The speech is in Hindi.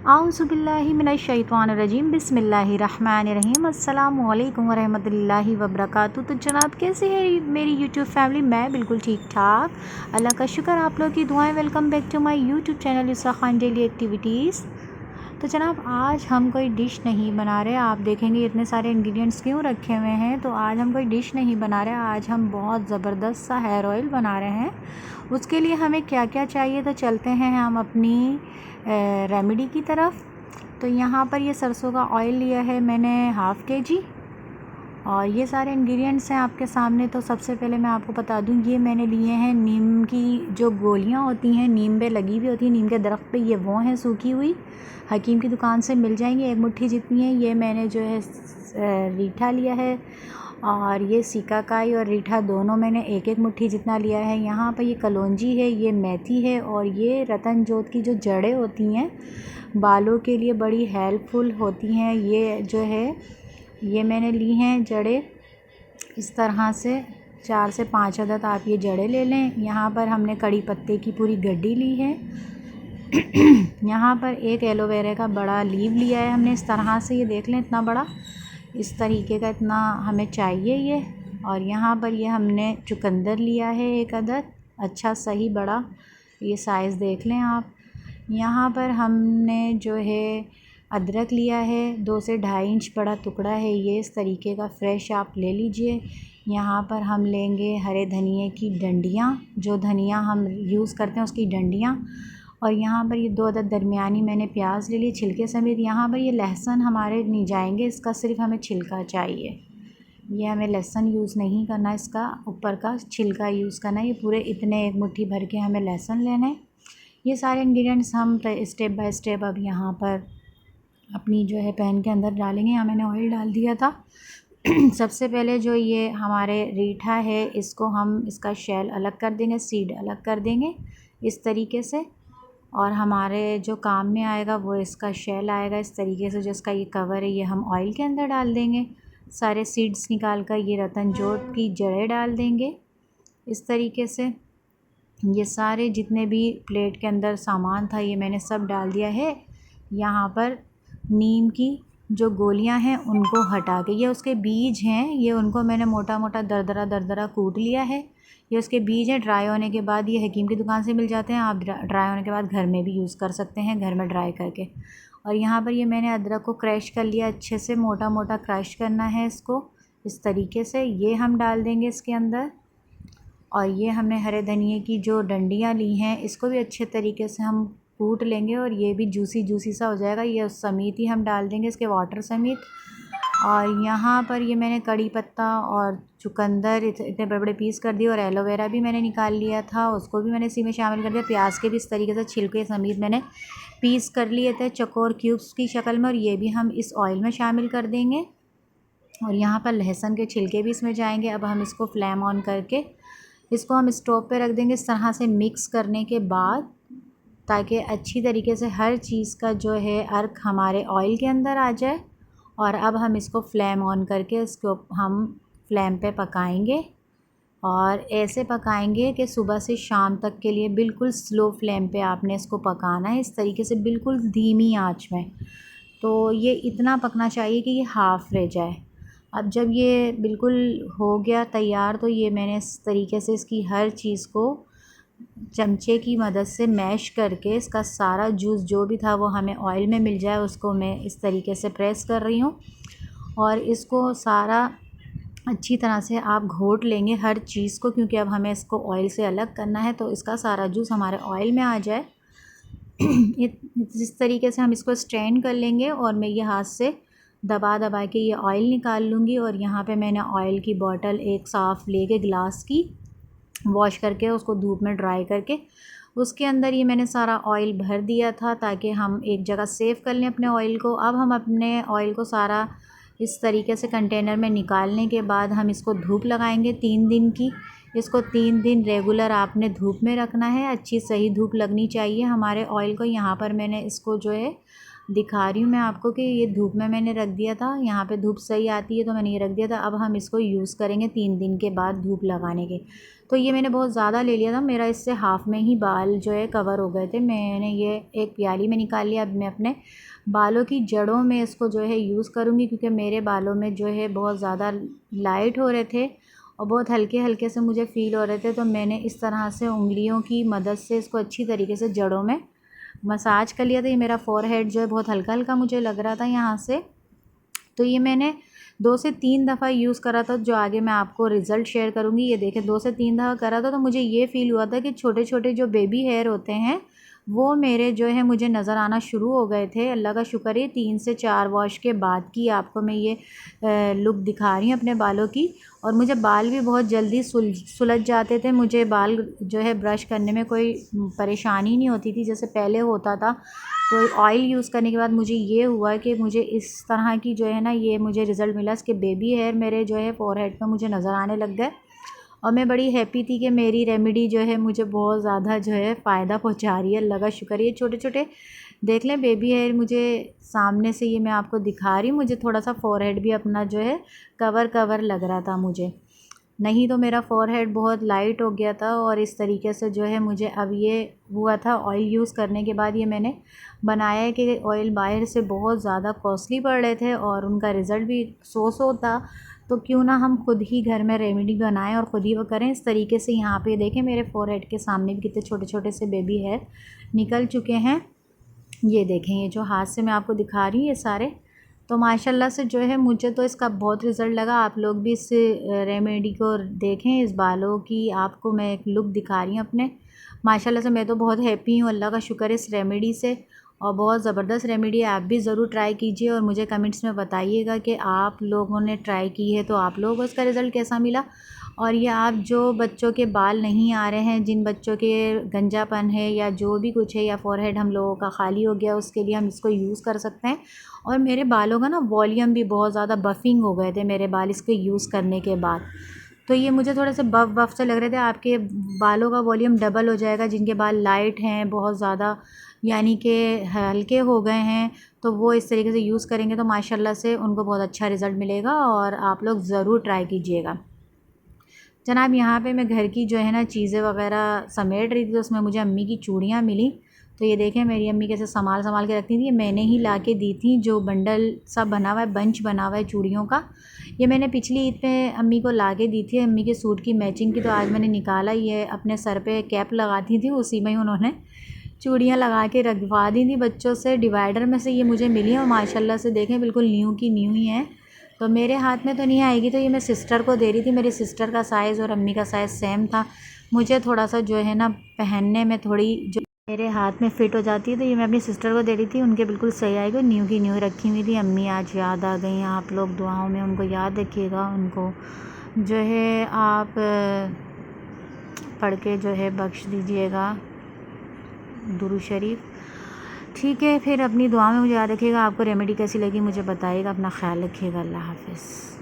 आउज़ुबिल्लाहि मिनश्शैतानिर्रजीम बिस्मिल्लाहिर्रहमानिर्रहीम अस्सलामु अलैकुम वरहमतुल्लाहि वबरकातुहू। तो जनाब कैसे है मेरी यूट्यूब फैमिली? मैं बिल्कुल ठीक ठाक, अल्लाह का शुक्र, आप लोग की दुआएं। Welcome back to my YouTube channel Yusra Khan daily activities. तो जनाब आज हम कोई डिश नहीं बना रहे। आप देखेंगे इतने सारे इंग्रेडिएंट्स क्यों रखे हुए हैं। तो आज हम कोई डिश नहीं बना रहे, आज हम बहुत ज़बरदस्त सा हेयर ऑयल बना रहे हैं। उसके लिए हमें क्या क्या चाहिए, तो चलते हैं हम अपनी रेमेडी की तरफ। तो यहाँ पर ये सरसों का ऑयल लिया है मैंने हाफ़ kg, और ये सारे इंग्रेडिएंट्स हैं आपके सामने। तो सबसे पहले मैं आपको बता दूं, ये मैंने लिए हैं नीम की जो गोलियां होती हैं, नीम पे लगी हुई होती हैं, नीम के दरख्त पे, ये वो हैं सूखी हुई, हकीम की दुकान से मिल जाएंगी, एक मुट्ठी जितनी है। ये मैंने जो है रीठा लिया है, और ये सिकाकाई और रीठा दोनों मैंने एक एक मुट्ठी जितना लिया है। यहाँ पर ये कलौंजी है, ये मेथी है, और ये रतन जोत की जो जड़ें होती हैं बालों के लिए बड़ी हेल्पफुल होती हैं, ये जो है ये मैंने ली हैं जड़ें। इस तरह से 4 से 5 अदद आप ये जड़ें ले लें। यहाँ पर हमने कड़ी पत्ते की पूरी गड्डी ली है। यहाँ पर एक एलोवेरा का बड़ा लीव लिया है हमने, इस तरह से, ये देख लें इतना बड़ा, इस तरीके का इतना हमें चाहिए ये। और यहाँ पर ये हमने चुकंदर लिया है एक अदद, अच्छा सही बड़ा, ये साइज़ देख लें आप। यहाँ पर हमने जो है अदरक लिया है, 2 से 2.5 इंच बड़ा टुकड़ा है ये, इस तरीके का फ्रेश आप ले लीजिए। यहाँ पर हम लेंगे हरे धनिए की डंडियाँ, जो धनिया हम यूज़ करते हैं उसकी डंडियाँ। और यहाँ पर ये 2 अदद दरमियानी मैंने प्याज ले ली छिलके समेत। यहाँ पर ये लहसुन हमारे नहीं जाएंगे, इसका सिर्फ हमें छिलका चाहिए, ये हमें लहसुन यूज़ नहीं करना, इसका ऊपर का छिलका यूज़ करना है। ये पूरे इतने एक मुट्ठी भर के हमें लहसुन लेना है। ये सारे इंग्रेडिएंट्स हम स्टेप बाय स्टेप अब यहाँ पर अपनी जो है पैन के अंदर डालेंगे। यहाँ मैंने ऑयल डाल दिया था। सबसे पहले जो ये हमारे रीठा है, इसको हम इसका शेल अलग कर देंगे, सीड अलग कर देंगे इस तरीके से। और हमारे जो काम में आएगा वो इसका शेल आएगा इस तरीके से, जो इसका ये कवर है ये हम ऑयल के अंदर डाल देंगे। सारे सीड्स निकाल कर ये रतन जोत की जड़ें डाल देंगे इस तरीके से। ये सारे जितने भी प्लेट के अंदर सामान था ये मैंने सब डाल दिया है। यहाँ पर नीम की जो गोलियां हैं उनको हटा के, ये उसके बीज हैं, ये उनको मैंने मोटा मोटा दरदरा कूट लिया है। ये उसके बीज हैं, ड्राई होने के बाद ये हकीम की दुकान से मिल जाते हैं, आप ड्राई होने के बाद घर में भी यूज़ कर सकते हैं, घर में ड्राई करके। और यहाँ पर ये मैंने अदरक को क्रश कर लिया, अच्छे से मोटा मोटा क्रश करना है इसको इस तरीके से, ये हम डाल देंगे इसके अंदर। और ये हमने हरे धनिए की जो डंडियाँ ली हैं इसको भी अच्छे तरीके से हम कूट लेंगे, और ये भी जूसी जूसी सा हो जाएगा, ये उस समेत ही हम डाल देंगे, इसके वाटर समेत। और यहाँ पर ये मैंने कड़ी पत्ता और चुकंदर इतने बड़े बड़े पीस कर दिए, और एलोवेरा भी मैंने निकाल लिया था, उसको भी मैंने इसी में शामिल कर दिया। प्याज के भी इस तरीके से छिलके समेत मैंने पीस कर लिए थे चौकोर क्यूब्स की शक्ल में, और ये भी हम इस ऑयल में शामिल कर देंगे। और यहाँ पर लहसुन के छिलके भी इसमें जाएंगे। अब हम इसको फ्लेम ऑन करके इसको हम स्टोव पे रख देंगे इस तरह से मिक्स करने के बाद, ताकि अच्छी तरीके से हर चीज़ का जो है अर्क हमारे ऑयल के अंदर आ जाए। और अब हम इसको फ्लेम ऑन करके इसको हम फ्लेम पे पकाएंगे, और ऐसे पकाएंगे कि सुबह से शाम तक के लिए बिल्कुल स्लो फ्लेम पे आपने इसको पकाना है, इस तरीके से बिल्कुल धीमी आंच में। तो ये इतना पकना चाहिए कि ये हाफ़ रह जाए। अब जब ये बिल्कुल हो गया तैयार, तो ये मैंने इस तरीके से इसकी हर चीज़ को चमचे की मदद से मैश करके इसका सारा जूस जो भी था वो हमें ऑयल में मिल जाए, उसको मैं इस तरीके से प्रेस कर रही हूँ। और इसको सारा अच्छी तरह से आप घोट लेंगे हर चीज़ को, क्योंकि अब हमें इसको ऑयल से अलग करना है, तो इसका सारा जूस हमारे ऑयल में आ जाए। इस तरीके से हम इसको स्ट्रेन कर लेंगे, और मैं ये हाथ से दबा दबा के ये ऑयल निकाल लूँगी। और यहाँ पे मैंने ऑयल की बॉटल एक साफ़ लेके ग्लास की वॉश करके उसको धूप में ड्राई करके उसके अंदर ये मैंने सारा ऑयल भर दिया था, ताकि हम एक जगह सेव कर लें अपने ऑयल को। अब हम अपने ऑयल को सारा इस तरीके से कंटेनर में निकालने के बाद हम इसको धूप लगाएंगे 3 दिन की। इसको 3 दिन रेगुलर आपने धूप में रखना है, अच्छी सही धूप लगनी चाहिए हमारे ऑयल को। यहाँ पर मैंने इसको जो है दिखा रही हूँ मैं आपको कि ये धूप में मैंने रख दिया था, यहाँ पे धूप सही आती है तो मैंने ये रख दिया था। अब हम इसको यूज़ करेंगे 3 दिन के बाद धूप लगाने के। तो ये मैंने बहुत ज़्यादा ले लिया था, मेरा इससे हाफ़ में ही बाल जो है कवर हो गए थे। मैंने ये एक प्याली में निकाल लिया। अब मैं अपने बालों की जड़ों में इसको जो है यूज़ करूँगी, क्योंकि मेरे बालों में जो है बहुत ज़्यादा लाइट हो रहे थे और बहुत हल्के हल्के से मुझे फ़ील हो रहे थे। तो मैंने इस तरह से उंगलियों की मदद से इसको अच्छी तरीके से जड़ों में मसाज कर लिया था। ये मेरा फ़ोरहेड जो है बहुत हल्का हल्का मुझे लग रहा था यहाँ से। तो ये मैंने 2 से 3 दफ़ा यूज़ करा था, जो आगे मैं आपको रिज़ल्ट शेयर करूँगी। ये देखें 2 से 3 दफ़ा करा था तो मुझे ये फ़ील हुआ था कि छोटे छोटे जो बेबी हेयर होते हैं वो मेरे जो है मुझे नज़र आना शुरू हो गए थे। अल्लाह का शुक्र है 3 से 4 वॉश के बाद की आपको मैं ये लुक दिखा रही हूँ अपने बालों की। और मुझे बाल भी बहुत जल्दी सुलझ जाते थे। मुझे बाल जो है ब्रश करने में कोई परेशानी नहीं होती थी जैसे पहले होता था। तो ऑयल यूज़ करने के बाद मुझे ये हुआ कि मुझे इस तरह की जो है ना ये मुझे रिज़ल्ट मिला। इसके बेबी हेयर मेरे जो है फ़ोरहेड पे मुझे नज़र आने लग गए और मैं बड़ी हैप्पी थी कि मेरी रेमेडी जो है मुझे बहुत ज़्यादा जो है फ़ायदा पहुंचा रही है। अल्लाह का शुक्र। ये छोटे छोटे देख लें बेबी हेयर मुझे सामने से ये मैं आपको दिखा रही हूँ। मुझे थोड़ा सा फ़ोरहेड भी अपना जो है कवर लग रहा था मुझे, नहीं तो मेरा फ़ोरहेड बहुत लाइट हो गया था। और इस तरीके से जो है मुझे अब ये हुआ था ऑयल यूज़ करने के बाद। ये मैंने बनाया है कि ऑयल बाहर से बहुत ज़्यादा कॉस्टली पड़ रहे थे और उनका रिज़ल्ट भी सो था। तो क्यों ना हम खुद ही घर में रेमेडी बनाएं और ख़ुद ही वो करें। इस तरीके से यहाँ पे देखें मेरे फ़ोरहेड के सामने भी कितने छोटे छोटे से बेबी हेयर निकल चुके हैं। ये देखें, ये जो हाथ से मैं आपको दिखा रही हूँ ये सारे। तो माशाल्लाह से जो है मुझे तो इसका बहुत रिज़ल्ट लगा। आप लोग भी इस रेमेडी को देखें। इस बालों की आपको मैं एक लुक दिखा रही हूँ अपने। माशाल्लाह से मैं तो बहुत हैप्पी हूँ, अल्लाह का शुक्र है इस रेमेडी से। और बहुत ज़बरदस्त रेमेडी है, आप भी ज़रूर ट्राई कीजिए और मुझे कमेंट्स में बताइएगा कि आप लोगों ने ट्राई की है तो आप लोगों को इसका रिज़ल्ट कैसा मिला। और ये आप जो बच्चों के बाल नहीं आ रहे हैं, जिन बच्चों के गंजापन है या जो भी कुछ है या फ़ोरहेड हम लोगों का खाली हो गया, उसके लिए हम इसको यूज़ कर सकते हैं। और मेरे बालों का ना वॉल्यूम भी बहुत ज़्यादा बफ़िंग हो गए थे मेरे बाल इसके यूज़ करने के बाद। तो ये मुझे थोड़े से बफ़ से लग रहे थे। आपके बालों का वॉल्यूम डबल हो जाएगा जिनके बाल लाइट हैं बहुत ज़्यादा, यानी कि हल्के हो गए हैं। तो वो इस तरीके से यूज़ करेंगे तो माशाल्लाह से उनको बहुत अच्छा रिज़ल्ट मिलेगा और आप लोग ज़रूर ट्राई कीजिएगा। जनाब यहाँ पे मैं घर की जो है ना चीज़ें वगैरह समेट रही थी तो उसमें मुझे अम्मी की चूड़ियाँ मिली। तो ये देखें मेरी अम्मी कैसे संभाल के रखती थी। ये मैंने ही ला के दी थी, जो बंडल सा बना हुआ है, बंच बना हुआ है चूड़ियों का। ये मैंने पिछली ईद पे अम्मी को ला के दी थी, अम्मी के सूट की मैचिंग की। तो आज मैंने निकाला, ये अपने सर पे कैप लगाती थी उसी में ही उन्होंने चूड़ियाँ लगा के रखवा दी थी बच्चों से। डिवाइडर में से ये मुझे मिली और माशाल्लाह से देखें बिल्कुल न्यू की न्यू ही हैं। तो मेरे हाथ में तो नहीं आएगी, तो ये मैं सिस्टर को दे रही थी। मेरी सिस्टर का साइज़ और अम्मी का साइज़ सेम था। मुझे थोड़ा सा जो है ना पहनने में थोड़ी जो मेरे हाथ में फ़िट हो जाती है, तो ये मैं अपनी सिस्टर को दे रही थी। उनके बिल्कुल सही आएगी, न्यू की न्यू रखी हुई थी। अम्मी आज याद आ गई। आप लोग दुआओं में उनको याद रखिएगा, उनको जो है आप पढ़ के जो है बख्श दीजिएगा दुरूद शरीफ। ठीक है, फिर अपनी दुआ में मुझे याद रखिएगा। आपको रेमेडी कैसी लगी मुझे बताइएगा। अपना ख्याल रखिएगा। अल्लाह हाफ़िज़।